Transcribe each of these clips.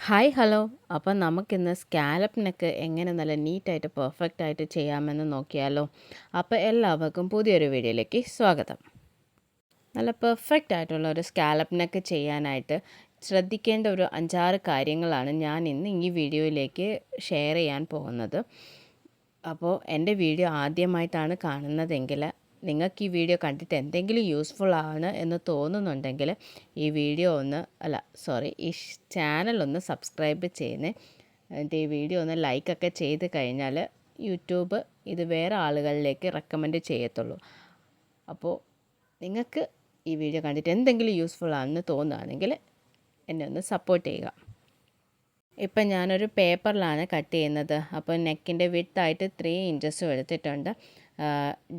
Hi hello. അപ്പം നമുക്കിന്ന് scallop neck എങ്ങനെ നല്ല നീറ്റായിട്ട് പെർഫെക്റ്റായിട്ട് ചെയ്യാമെന്ന് നോക്കിയാലോ. അപ്പോൾ എല്ലാവർക്കും പുതിയൊരു വീഡിയോയിലേക്ക് സ്വാഗതം. നല്ല പെർഫെക്റ്റ് ആയിട്ടുള്ള ഒരു സ്കാലപ്പ് നെക്ക് ചെയ്യാനായിട്ട് ശ്രദ്ധിക്കേണ്ട ഒരു 5-6 കാര്യങ്ങളാണ് ഞാൻ ഇന്ന് ഈ വീഡിയോയിലേക്ക് ഷെയർ ചെയ്യാൻ പോകുന്നത്. അപ്പോൾ എൻ്റെ വീഡിയോ ആദ്യമായിട്ടാണ് കാണുന്നതെങ്കിൽ നിങ്ങൾക്ക് ഈ വീഡിയോ കണ്ടിട്ട് എന്തെങ്കിലും യൂസ്ഫുൾ ആണ് എന്ന് തോന്നുന്നുണ്ടെങ്കിൽ ഈ വീഡിയോ ഈ ചാനൽ ഒന്ന് സബ്സ്ക്രൈബ് ചെയ്യുന്നേ. എന്നിട്ട് ഈ വീഡിയോ ഒന്ന് ലൈക്കൊക്കെ ചെയ്ത് കഴിഞ്ഞാൽ യൂട്യൂബ് ഇത് വേറെ ആളുകളിലേക്ക് റെക്കമെൻഡ് ചെയ്യത്തുള്ളൂ. അപ്പോൾ നിങ്ങൾക്ക് ഈ വീഡിയോ കണ്ടിട്ട് എന്തെങ്കിലും യൂസ്ഫുൾ ആണെന്ന് തോന്നുകയാണെങ്കിൽ എന്നെ ഒന്ന് സപ്പോർട്ട് ചെയ്യുക. ഇപ്പം ഞാനൊരു പേപ്പറിലാണ് കട്ട് ചെയ്യുന്നത്. അപ്പോൾ നെക്കിൻ്റെ വിഡ്ത്തായിട്ട് 3 ഇഞ്ചസും എടുത്തിട്ടുണ്ട്.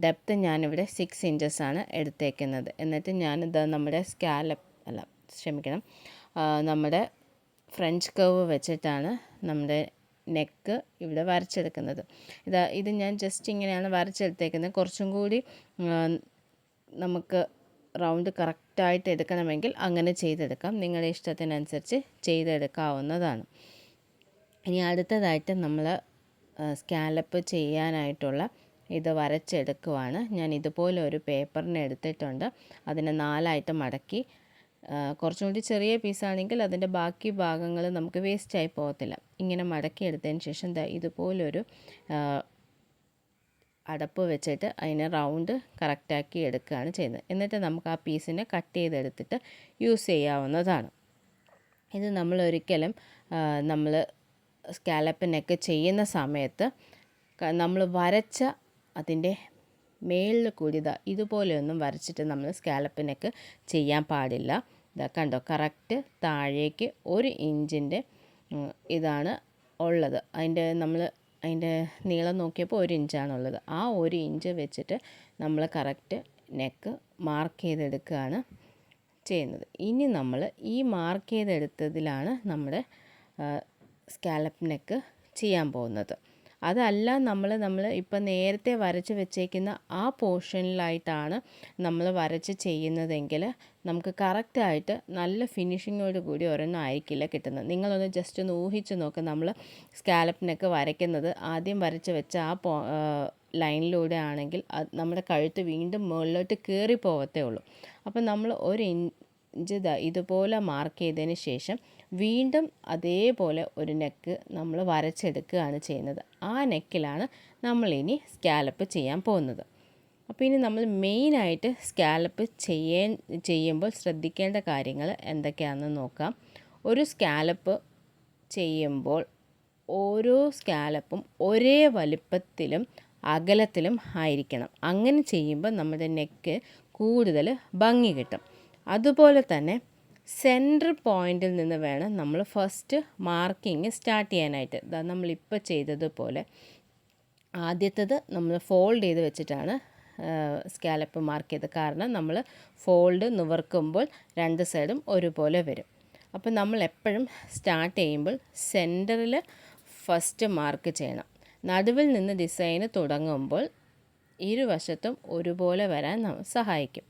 ഡെപ്ത്ത് ഞാനിവിടെ 6 ഇഞ്ചസാണ് എടുത്തേക്കുന്നത്. എന്നിട്ട് ഞാനിത് നമ്മുടെ നമ്മുടെ ഫ്രഞ്ച് കർവ് വെച്ചിട്ടാണ് നമ്മുടെ നെക്ക് ഇവിടെ വരച്ചെടുക്കുന്നത്. ഇത് ഞാൻ ജസ്റ്റ് ഇങ്ങനെയാണ് വരച്ചെടുത്തേക്കുന്നത്. കുറച്ചും കൂടി നമുക്ക് റൗണ്ട് കറക്റ്റായിട്ട് എടുക്കണമെങ്കിൽ അങ്ങനെ ചെയ്തെടുക്കാം. നിങ്ങളുടെ ഇഷ്ടത്തിനനുസരിച്ച് ചെയ്തെടുക്കാവുന്നതാണ്. ഇനി അടുത്തതായിട്ട് നമ്മൾ സ്കാലപ്പ് ചെയ്യാനായിട്ടുള്ള ഇത് വരച്ചെടുക്കുവാണ്. ഞാൻ ഇതുപോലെ ഒരു പേപ്പറിനെ എടുത്തിട്ടുണ്ട്. അതിനെ 4ആയിട്ട് മടക്കി, കുറച്ചും കൂടി ചെറിയ പീസാണെങ്കിൽ അതിൻ്റെ ബാക്കി ഭാഗങ്ങൾ നമുക്ക് വേസ്റ്റായി പോകത്തില്ല. ഇങ്ങനെ മടക്കി എടുത്തതിന് ശേഷം ഇതുപോലൊരു അടപ്പ് വെച്ചിട്ട് അതിനെ റൗണ്ട് കറക്റ്റാക്കി എടുക്കുകയാണ് ചെയ്യുന്നത്. എന്നിട്ട് നമുക്ക് ആ പീസിനെ കട്ട് ചെയ്തെടുത്തിട്ട് യൂസ് ചെയ്യാവുന്നതാണ്. ഇത് നമ്മളൊരിക്കലും നമ്മൾ സ്കാലപ്പ് നെക്ക് ചെയ്യുന്ന സമയത്ത് നമ്മൾ വരച്ച അതിൻ്റെ മേളിൽ കൂടി ഇതുപോലെയൊന്നും വരച്ചിട്ട് നമ്മൾ സ്കാലപ്പ് നെക്ക് ചെയ്യാൻ പാടില്ല. കണ്ടോ, കറക്റ്റ് താഴേക്ക് 1 ഇഞ്ചിൻ്റെ ഇതാണ് ഉള്ളത്. അതിൻ്റെ നീളം നോക്കിയപ്പോൾ 1 ഇഞ്ചാണുള്ളത്. ആ 1 ഇഞ്ച് വെച്ചിട്ട് നമ്മൾ കറക്റ്റ് നെക്ക് മാർക്ക് ചെയ്തെടുക്കുകയാണ് ചെയ്യുന്നത്. ഇനി നമ്മൾ ഈ മാർക്ക് ചെയ്തെടുത്തതിലാണ് നമ്മുടെ സ്കാലപ്പ് നെക്ക് ചെയ്യാൻ പോകുന്നത്. അതല്ല നമ്മൾ ഇപ്പം നേരത്തെ വരച്ച് വെച്ചേക്കുന്ന ആ പോർഷനിലായിട്ടാണ് നമ്മൾ വരച്ച് ചെയ്യുന്നതെങ്കിൽ നമുക്ക് കറക്റ്റായിട്ട് നല്ല ഫിനിഷിങ്ങോട് കൂടി ഒരെണ്ണം ആയിരിക്കില്ല കിട്ടുന്നത്. നിങ്ങളൊന്ന് ജസ്റ്റ് ഒന്ന് ഊഹിച്ച് നോക്ക്. നമ്മൾ സ്കാലപ്പ് നെക്ക് വരയ്ക്കുന്നത് ആദ്യം വരച്ച് വെച്ച ആ ലൈനിലൂടെ ആണെങ്കിൽ നമ്മുടെ കഴുത്ത് വീണ്ടും മുകളിലോട്ട് കയറി പോകത്തേ ഉള്ളൂ. അപ്പം നമ്മൾ 1 ഇഞ്ച് ഇതുപോലെ മാർക്ക് ചെയ്തതിന് ശേഷം വീണ്ടും അതേപോലെ ഒരു നെക്ക് നമ്മൾ വരച്ചെടുക്കുകയാണ് ചെയ്യുന്നത്. ആ നെക്കിലാണ് നമ്മളിനി സ്കാലപ്പ് ചെയ്യാൻ പോകുന്നത്. അപ്പോൾ ഇനി നമ്മൾ മെയിനായിട്ട് സ്കാലപ്പ് ചെയ്യുമ്പോൾ ശ്രദ്ധിക്കേണ്ട കാര്യങ്ങൾ എന്തൊക്കെയാണെന്ന് നോക്കാം. ഒരു സ്കാലപ്പ് ചെയ്യുമ്പോൾ ഓരോ സ്കാലപ്പും ഒരേ വലിപ്പത്തിലും അകലത്തിലും ആയിരിക്കണം. അങ്ങനെ ചെയ്യുമ്പോൾ നമ്മുടെ നെക്ക് കൂടുതൽ ഭംഗി കിട്ടും. അതുപോലെ തന്നെ സെൻറ്റർ പോയിൻറ്റിൽ നിന്ന് വേണം നമ്മൾ ഫസ്റ്റ് മാർക്കിങ് സ്റ്റാർട്ട് ചെയ്യാനായിട്ട്. നമ്മളിപ്പോൾ ചെയ്തതുപോലെ ആദ്യത്തേത് നമ്മൾ ഫോൾഡ് ചെയ്ത് വെച്ചിട്ടാണ് സ്കാലപ്പ് മാർക്ക് ചെയ്തത്. കാരണം നമ്മൾ ഫോൾഡ് നിവർക്കുമ്പോൾ 2 സൈഡും ഒരുപോലെ വരും. അപ്പോൾ നമ്മൾ എപ്പോഴും സ്റ്റാർട്ട് ചെയ്യുമ്പോൾ സെൻറ്ററിൽ ഫസ്റ്റ് മാർക്ക് ചെയ്യണം. നടുവിൽ നിന്ന് ഡിസൈന് തുടങ്ങുമ്പോൾ ഇരുവശത്തും ഒരുപോലെ വരാൻ സഹായിക്കും.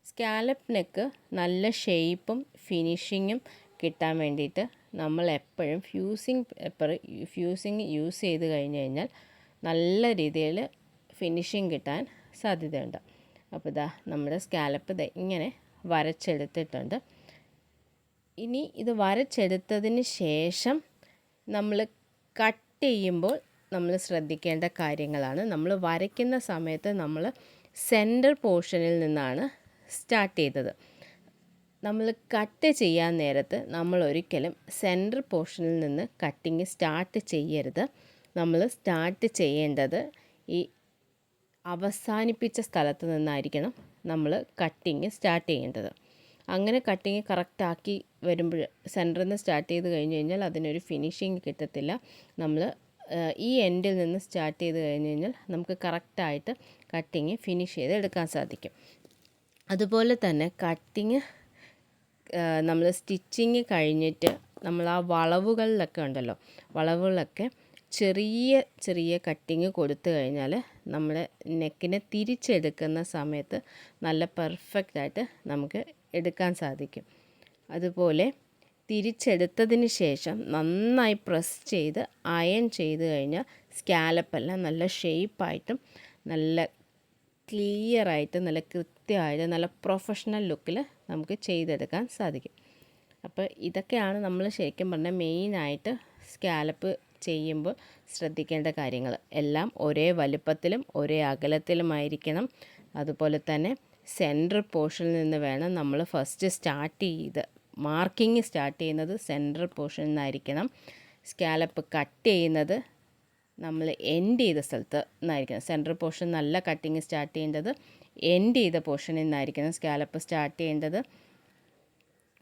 സ്കാലപ്പ് നെക്ക് നല്ല ഷേപ്പും ഫിനിഷിങ്ങും കിട്ടാൻ വേണ്ടിയിട്ട് നമ്മൾ എപ്പോഴും ഫ്യൂസിങ് യൂസ് ചെയ്ത് കഴിഞ്ഞാൽ നല്ല രീതിയിൽ ഫിനിഷിങ് കിട്ടാൻ സാധ്യതയുണ്ട്. അപ്പോൾ നമ്മുടെ സ്കാലപ്പ് ഇങ്ങനെ വരച്ചെടുത്തിട്ടുണ്ട്. ഇനി ഇത് വരച്ചെടുത്തതിന് ശേഷം നമ്മൾ കട്ട് ചെയ്യുമ്പോൾ നമ്മൾ ശ്രദ്ധിക്കേണ്ട കാര്യങ്ങളാണ്. നമ്മൾ വരയ്ക്കുന്ന സമയത്ത് നമ്മൾ സെൻറ്റർ പോർഷനിൽ നിന്നാണ് സ്റ്റാർട്ട് ചെയ്തത്. നമ്മൾ കട്ട് ചെയ്യാൻ നേരത്ത് നമ്മൾ ഒരിക്കലും സെൻറ്റർ പോർഷനിൽ നിന്ന് കട്ടിങ് സ്റ്റാർട്ട് ചെയ്യരുത്. നമ്മൾ സ്റ്റാർട്ട് ചെയ്യേണ്ടത് ഈ അവസാനിപ്പിച്ച സ്ഥലത്ത് നിന്നായിരിക്കണം നമ്മൾ കട്ടിങ് സ്റ്റാർട്ട് ചെയ്യേണ്ടത്. അങ്ങനെ കട്ടിങ് കറക്റ്റാക്കി വരുമ്പോൾ സെൻറ്ററിൽ നിന്ന് സ്റ്റാർട്ട് ചെയ്ത് കഴിഞ്ഞ് കഴിഞ്ഞാൽ അതിനൊരു ഫിനിഷിങ് കിട്ടത്തില്ല. നമ്മൾ ഈ എൻഡിൽ നിന്ന് സ്റ്റാർട്ട് ചെയ്ത് കഴിഞ്ഞ് കഴിഞ്ഞാൽ നമുക്ക് കറക്റ്റായിട്ട് കട്ടിങ് ഫിനിഷ് ചെയ്ത് എടുക്കാൻ സാധിക്കും. അതുപോലെ തന്നെ കട്ടിങ് നമ്മൾ സ്റ്റിച്ചിങ് കഴിഞ്ഞിട്ട് നമ്മൾ ആ വളവുകളിലൊക്കെ ചെറിയ കട്ടിങ് കൊടുത്തു കഴിഞ്ഞാൽ നമ്മുടെ നെക്കിനെ തിരിച്ചെടുക്കുന്ന സമയത്ത് നല്ല പെർഫെക്റ്റായിട്ട് നമുക്ക് എടുക്കാൻ സാധിക്കും. അതുപോലെ തിരിച്ചെടുത്തതിന് ശേഷം നന്നായി പ്രസ് ചെയ്ത് അയൺ ചെയ്ത് കഴിഞ്ഞാൽ സ്കാലപ്പെല്ലാം നല്ല ഷേപ്പായിട്ടും നല്ല ക്ലിയറായിട്ട് നല്ല കൃത്യമായിട്ട് നല്ല പ്രൊഫഷണൽ ലുക്കിൽ നമുക്ക് ചെയ്തെടുക്കാൻ സാധിക്കും. അപ്പോൾ ഇതൊക്കെയാണ് നമ്മൾ ശരിക്കും പറഞ്ഞാൽ മെയിനായിട്ട് സ്കാലപ്പ് ചെയ്യുമ്പോൾ ശ്രദ്ധിക്കേണ്ട കാര്യങ്ങൾ. എല്ലാം ഒരേ വലുപ്പത്തിലും ഒരേ അകലത്തിലുമായിരിക്കണം. അതുപോലെ തന്നെ സെൻറ്റർ പോർഷനിൽ നിന്ന് വേണം നമ്മൾ ഫസ്റ്റ് മാർക്കിങ് സ്റ്റാർട്ട് ചെയ്യുന്നത് സെൻറ്റർ പോർഷനിൽ നിന്നായിരിക്കണം. സ്കാലപ്പ് കട്ട് ചെയ്യുന്നത് നമ്മൾ എൻഡ് ചെയ്ത സ്ഥലത്ത് നിന്നായിരിക്കണം. സെൻറ്റർ പോർഷൻ നല്ല കട്ടിങ് സ്റ്റാർട്ട് ചെയ്യേണ്ടത് എൻഡ് ചെയ്ത പോർഷനിൽ നിന്നായിരിക്കണം സ്കാലപ്പ് സ്റ്റാർട്ട് ചെയ്യേണ്ടത്.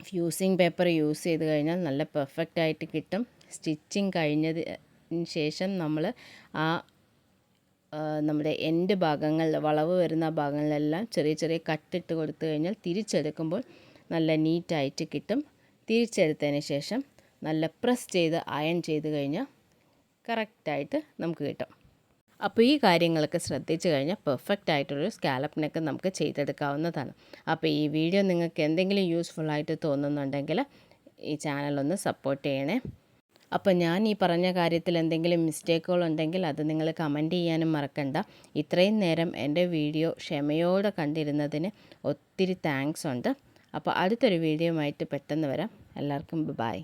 ഫ്യൂസിങ് പേപ്പർ യൂസ് ചെയ്ത് കഴിഞ്ഞാൽ നല്ല പെർഫെക്റ്റ് ആയിട്ട് കിട്ടും. സ്റ്റിച്ചിങ് കഴിഞ്ഞതിന് ശേഷം നമ്മൾ നമ്മുടെ എൻഡ് ഭാഗങ്ങളിൽ വളവ് വരുന്ന ഭാഗങ്ങളിലെല്ലാം ചെറിയ ചെറിയ കട്ടിട്ട് കൊടുത്തു കഴിഞ്ഞാൽ തിരിച്ചെടുക്കുമ്പോൾ നല്ല നീറ്റായിട്ട് കിട്ടും. തിരിച്ചെടുത്തതിന് ശേഷം നല്ല പ്രസ് ചെയ്ത് അയൺ ചെയ്ത് കഴിഞ്ഞാൽ കറക്റ്റായിട്ട് നമുക്ക് കിട്ടും. അപ്പോൾ ഈ കാര്യങ്ങളൊക്കെ ശ്രദ്ധിച്ചു കഴിഞ്ഞാൽ പെർഫെക്റ്റ് ആയിട്ടൊരു സ്കാലപ്പ് നെക്ക് നമുക്ക് ചെയ്തെടുക്കാവുന്നതാണ്. അപ്പോൾ ഈ വീഡിയോ നിങ്ങൾക്ക് എന്തെങ്കിലും യൂസ്ഫുള്ളായിട്ട് തോന്നുന്നുണ്ടെങ്കിൽ ഈ ചാനലൊന്ന് സപ്പോർട്ട് ചെയ്യണേ. അപ്പോൾ ഞാൻ ഈ പറഞ്ഞ കാര്യത്തിൽ എന്തെങ്കിലും മിസ്റ്റേക്കുകളുണ്ടെങ്കിൽ അത് നിങ്ങൾ കമൻറ്റ് ചെയ്യാനും മറക്കണ്ട. ഇത്രയും നേരം എൻ്റെ വീഡിയോ ക്ഷമയോടെ കണ്ടിരുന്നതിന് ഒത്തിരി താങ്ക്സ് ഉണ്ട്. അപ്പോൾ അടുത്തൊരു വീഡിയോയുമായിട്ട് പെട്ടെന്ന് വരാം. എല്ലാവർക്കും ബൈ.